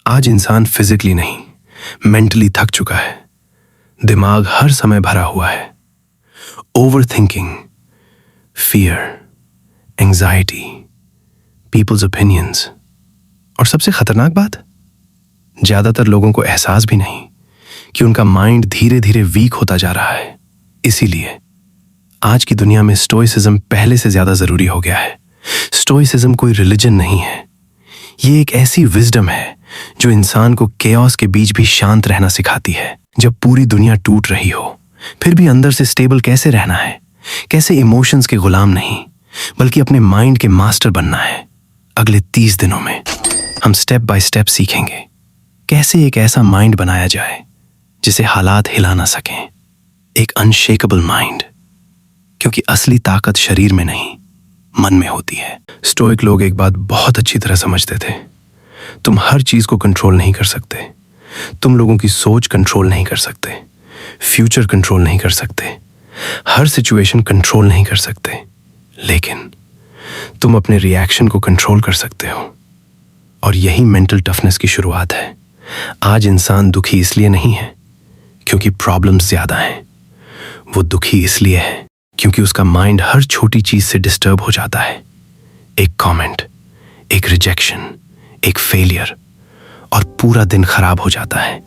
आज इंसान फिजिकली नहीं, मेंटली थक चुका है। दिमाग हर समय भरा हुआ है। Overthinking, fear, anxiety, peoples opinions, और सबसे खतरनाक बात, ज्यादातर लोगों को एहसास भी नहीं कि उनका माइंड धीरे धीरे वीक होता जा रहा है। इसीलिए आज की दुनिया में स्टोइसिज्म पहले से ज्यादा जरूरी हो गया है। स्टोइसिज्म कोई रिलीजन नहीं है, ये एक ऐसी विजडम है जो इंसान को केओस के बीच भी शांत रहना सिखाती है। जब पूरी दुनिया टूट रही हो, फिर भी अंदर से स्टेबल कैसे रहना है, कैसे इमोशंस के गुलाम नहीं बल्कि अपने माइंड के मास्टर बनना है। अगले 30 दिनों में हम स्टेप बाय स्टेप सीखेंगे कैसे एक ऐसा माइंड बनाया जाए जिसे हालात हिला ना सकें, एक अनशेकेबल माइंड, क्योंकि असली ताकत शरीर में नहीं मन में होती है। स्टोइक लोग एक बात बहुत अच्छी तरह समझते थे, तुम हर चीज को कंट्रोल नहीं कर सकते, तुम लोगों की सोच कंट्रोल नहीं कर सकते, फ्यूचर कंट्रोल नहीं कर सकते, हर सिचुएशन कंट्रोल नहीं कर सकते, लेकिन तुम अपने रिएक्शन को कंट्रोल कर सकते हो। और यही मेंटल टफनेस की शुरुआत है। आज इंसान दुखी इसलिए नहीं है क्योंकि प्रॉब्लम्स ज्यादा हैं, वो दुखी इसलिए है क्योंकि उसका माइंड हर छोटी चीज से डिस्टर्ब हो जाता है। एक कमेंट, एक रिजेक्शन, एक फेलियर, और पूरा दिन खराब हो जाता है।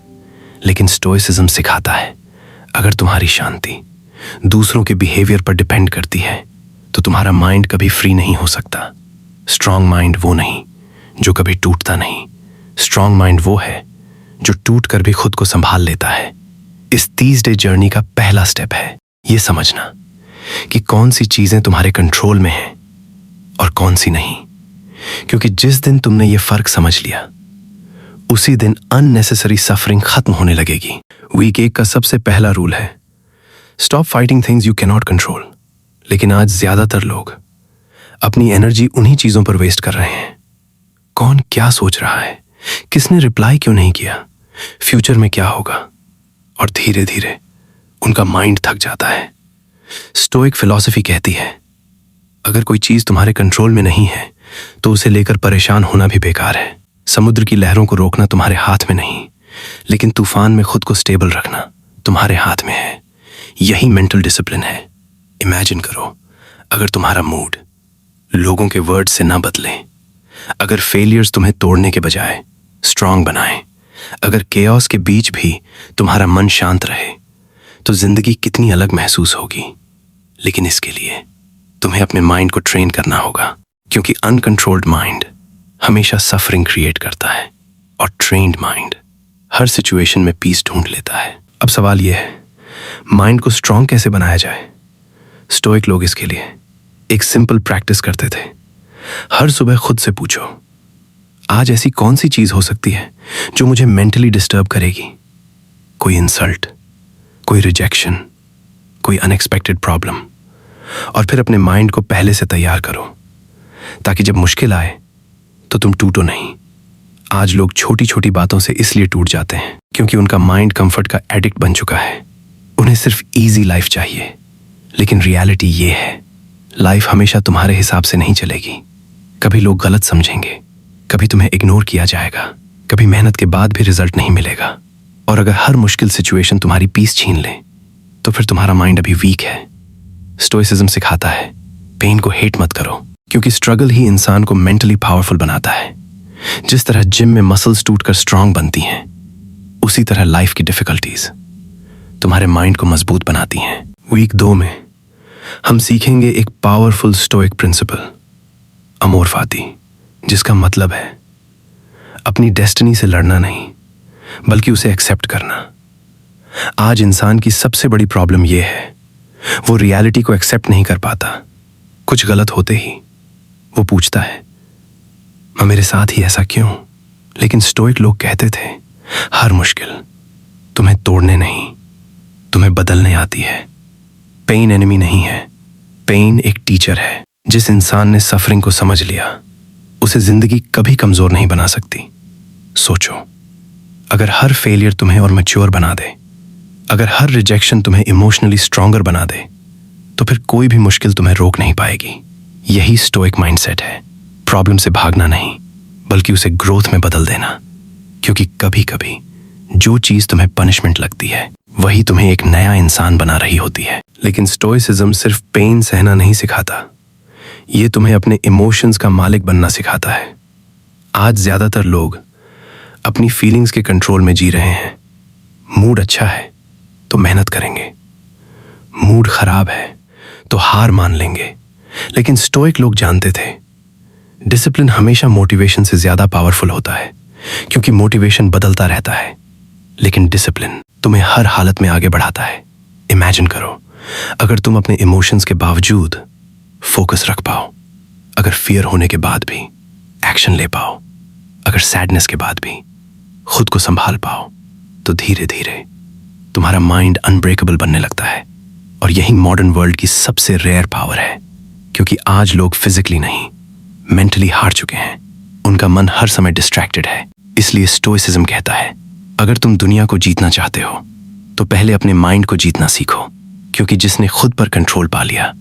लेकिन स्टोइसिज्म सिखाता है अगर तुम्हारी शांति दूसरों के बिहेवियर पर डिपेंड करती है तो तुम्हारा माइंड कभी फ्री नहीं हो सकता। स्ट्रांग माइंड वो नहीं जो कभी टूटता नहीं, स्ट्रांग माइंड वो है जो टूट कर भी खुद को संभाल लेता है। इस 30 डे जर्नी का पहला स्टेप है ये समझना कि कौन सी चीजें तुम्हारे कंट्रोल में हैं और कौन सी नहीं, क्योंकि जिस दिन तुमने ये फर्क समझ लिया उसी दिन अननेसेसरी सफरिंग खत्म होने लगेगी। वीक 1 का सबसे पहला रूल है stop fighting things you can not control. लेकिन आज ज्यादातर लोग अपनी एनर्जी उन्हीं चीजों पर वेस्ट कर रहे हैं। कौन क्या सोच रहा है, किसने रिप्लाई क्यों नहीं किया, फ्यूचर में क्या होगा, और धीरे धीरे उनका माइंड थक जाता है। स्टोइक फिलॉसफी कहती है अगर कोई चीज तुम्हारे कंट्रोल में नहीं है तो उसे लेकर परेशान होना भी बेकार है। समुद्र की लहरों को रोकना तुम्हारे हाथ में नहीं, लेकिन तूफान में खुद को स्टेबल रखना तुम्हारे हाथ में है। यही मेंटल डिसिप्लिन है। इमेजिन करो अगर तुम्हारा मूड लोगों के वर्ड से ना बदले, अगर फेलियर्स तुम्हें तोड़ने के बजाय स्ट्रांग बनाए, अगर केओस के बीच भी तुम्हारा मन शांत रहे, तो जिंदगी कितनी अलग महसूस होगी। लेकिन इसके लिए तुम्हें अपने माइंड को ट्रेन करना होगा, क्योंकि अनकंट्रोल्ड माइंड हमेशा सफरिंग क्रिएट करता है और ट्रेन्ड माइंड हर सिचुएशन में पीस ढूंढ लेता है। अब सवाल यह है माइंड को स्ट्रांग कैसे बनाया जाए। स्टोइक लोग इसके लिए एक सिंपल प्रैक्टिस करते थे। हर सुबह खुद से पूछो आज ऐसी कौन सी चीज हो सकती है जो मुझे मेंटली डिस्टर्ब करेगी। कोई इंसल्ट, कोई रिजेक्शन, कोई अनएक्सपेक्टेड प्रॉब्लम, और फिर अपने माइंड को पहले से तैयार करो ताकि जब मुश्किल आए तो तुम टूटो नहीं। आज लोग छोटी छोटी बातों से इसलिए टूट जाते हैं क्योंकि उनका माइंड कंफर्ट का एडिक्ट बन चुका है। उन्हें सिर्फ इजी लाइफ चाहिए, लेकिन रियलिटी ये है लाइफ हमेशा तुम्हारे हिसाब से नहीं चलेगी। कभी लोग गलत समझेंगे, कभी तुम्हें इग्नोर किया जाएगा, कभी मेहनत के बाद भी रिजल्ट नहीं मिलेगा, और अगर हर मुश्किल सिचुएशन तुम्हारी पीस छीन ले तो फिर तुम्हारा माइंड अभी वीक है। स्टोइसिज्म सिखाता है पेन को हेट मत करो, क्योंकि स्ट्रगल ही इंसान को मेंटली पावरफुल बनाता है। जिस तरह जिम में मसल्स टूटकर स्ट्रांग बनती हैं, उसी तरह लाइफ की डिफिकल्टीज तुम्हारे माइंड को मजबूत बनाती हैं। वीक 2 में हम सीखेंगे एक पावरफुल स्टोइक प्रिंसिपल, अमोर फाती, जिसका मतलब है अपनी डेस्टिनी से लड़ना नहीं बल्कि उसे एक्सेप्ट करना। आज इंसान की सबसे बड़ी प्रॉब्लम यह है वो रियलिटी को एक्सेप्ट नहीं कर पाता। कुछ गलत होते ही वो पूछता है मेरे साथ ही ऐसा क्यों। लेकिन स्टोइक लोग कहते थे हर मुश्किल तुम्हें तोड़ने नहीं, तुम्हें बदलने आती है। पेन एनिमी नहीं है, पेन एक टीचर है। जिस इंसान ने सफरिंग को समझ लिया उसे जिंदगी कभी कमजोर नहीं बना सकती। सोचो अगर हर फेलियर तुम्हें और मैच्योर बना दे, अगर हर रिजेक्शन तुम्हें इमोशनली स्ट्रॉन्गर बना दे, तो फिर कोई भी मुश्किल तुम्हें रोक नहीं पाएगी। यही स्टोइक माइंडसेट है, प्रॉब्लम से भागना नहीं बल्कि उसे ग्रोथ में बदल देना। क्योंकि कभी कभी जो चीज तुम्हें पनिशमेंट लगती है वही तुम्हें एक नया इंसान बना रही होती है। लेकिन स्टोइसिज्म सिर्फ पेन सहना नहीं सिखाता, ये तुम्हें अपने इमोशंस का मालिक बनना सिखाता है। आज ज्यादातर लोग अपनी फीलिंग्स के कंट्रोल में जी रहे हैं। मूड अच्छा है तो मेहनत करेंगे, मूड खराब है तो हार मान लेंगे। लेकिन स्टोइक लोग जानते थे डिसिप्लिन हमेशा मोटिवेशन से ज्यादा पावरफुल होता है, क्योंकि मोटिवेशन बदलता रहता है लेकिन डिसिप्लिन तुम्हें हर हालत में आगे बढ़ाता है। इमेजिन करो, अगर तुम अपने इमोशंस के बावजूद फोकस रख पाओ, अगर फियर होने के बाद भी एक्शन ले पाओ, अगर सैडनेस के बाद भी खुद को संभाल पाओ, तो धीरे धीरे तुम्हारा माइंड अनब्रेकेबल बनने लगता है। और यही मॉडर्न वर्ल्ड की सबसे रेयर पावर है, क्योंकि आज लोग फिजिकली नहीं मेंटली हार चुके हैं। उनका मन हर समय डिस्ट्रैक्टेड है। इसलिए स्टोइसिज्म कहता है अगर तुम दुनिया को जीतना चाहते हो तो पहले अपने माइंड को जीतना सीखो, क्योंकि जिसने खुद पर कंट्रोल पा लिया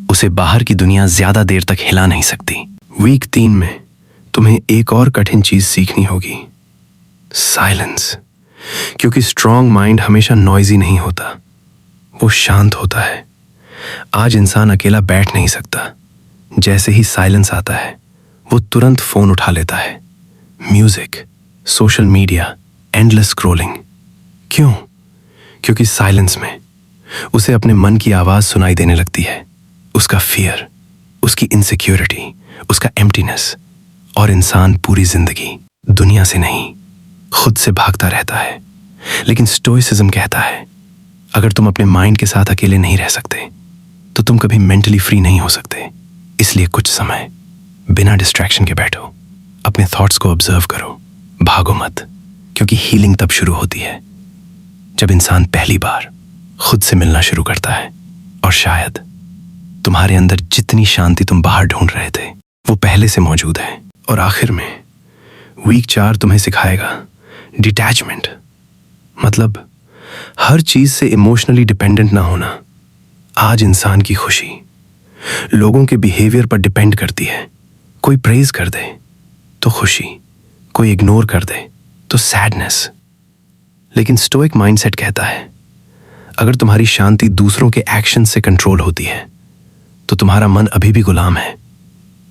उसे बाहर की दुनिया ज्यादा देर तक हिला नहीं सकती। वीक 3 में तुम्हें एक और कठिन चीज सीखनी होगी, साइलेंस। क्योंकि स्ट्रॉन्ग माइंड हमेशा नॉइजी नहीं होता, वो शांत होता है। आज इंसान अकेला बैठ नहीं सकता। जैसे ही साइलेंस आता है वो तुरंत फोन उठा लेता है। Music, social media, endless scrolling. क्यों? क्योंकि साइलेंस में उसे अपने मन की आवाज सुनाई देने लगती है, उसका फियर, उसकी इनसिक्योरिटी, उसका एम्प्टीनेस। और इंसान पूरी जिंदगी दुनिया से नहीं खुद से भागता रहता है। लेकिन स्टोइसिज्म कहता है अगर तुम अपने माइंड के साथ अकेले नहीं रह सकते तो तुम कभी मेंटली फ्री नहीं हो सकते। इसलिए कुछ समय बिना डिस्ट्रैक्शन के बैठो, अपने थॉट्स को ऑब्जर्व करो, भागो मत। क्योंकि हीलिंग तब शुरू होती है जब इंसान पहली बार खुद से मिलना शुरू करता है। और शायद तुम्हारे अंदर जितनी शांति तुम बाहर ढूंढ रहे थे वो पहले से मौजूद है। और आखिर में वीक 4 तुम्हें सिखाएगा डिटैचमेंट, मतलब हर चीज से इमोशनली डिपेंडेंट ना होना। आज इंसान की खुशी लोगों के बिहेवियर पर डिपेंड करती है। कोई प्रेज कर दे तो खुशी, कोई इग्नोर कर दे तो सैडनेस। लेकिन स्टोइक माइंडसेट कहता है अगर तुम्हारी शांति दूसरों के एक्शन से कंट्रोल होती है तो तुम्हारा मन अभी भी गुलाम है।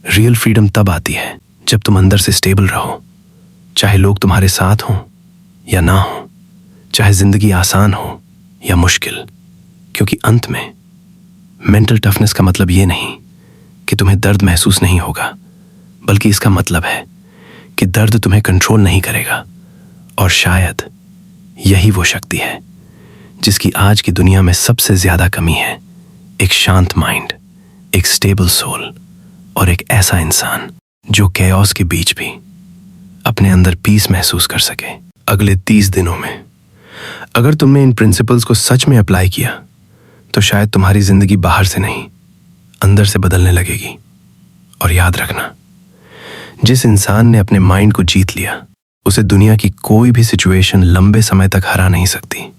रियल फ्रीडम तब आती है जब तुम अंदर से स्टेबल रहो, चाहे लोग तुम्हारे साथ हों या ना हो, चाहे जिंदगी आसान हो या मुश्किल। क्योंकि अंत में मेंटल टफनेस का मतलब ये नहीं कि तुम्हें दर्द महसूस नहीं होगा, बल्कि इसका मतलब है कि दर्द तुम्हें कंट्रोल नहीं करेगा। और शायद यही वो शक्ति है जिसकी आज की दुनिया में सबसे ज्यादा कमी है, एक शांत माइंड, एक स्टेबल सोल और एक ऐसा इंसान जो कैओस के बीच भी अपने अंदर पीस महसूस कर सके। अगले 30 दिनों में अगर तुमने इन प्रिंसिपल्स को सच में अप्लाई किया तो शायद तुम्हारी जिंदगी बाहर से नहीं अंदर से बदलने लगेगी। और याद रखना, जिस इंसान ने अपने माइंड को जीत लिया उसे दुनिया की कोई भी सिचुएशन लंबे समय तक हरा नहीं सकती।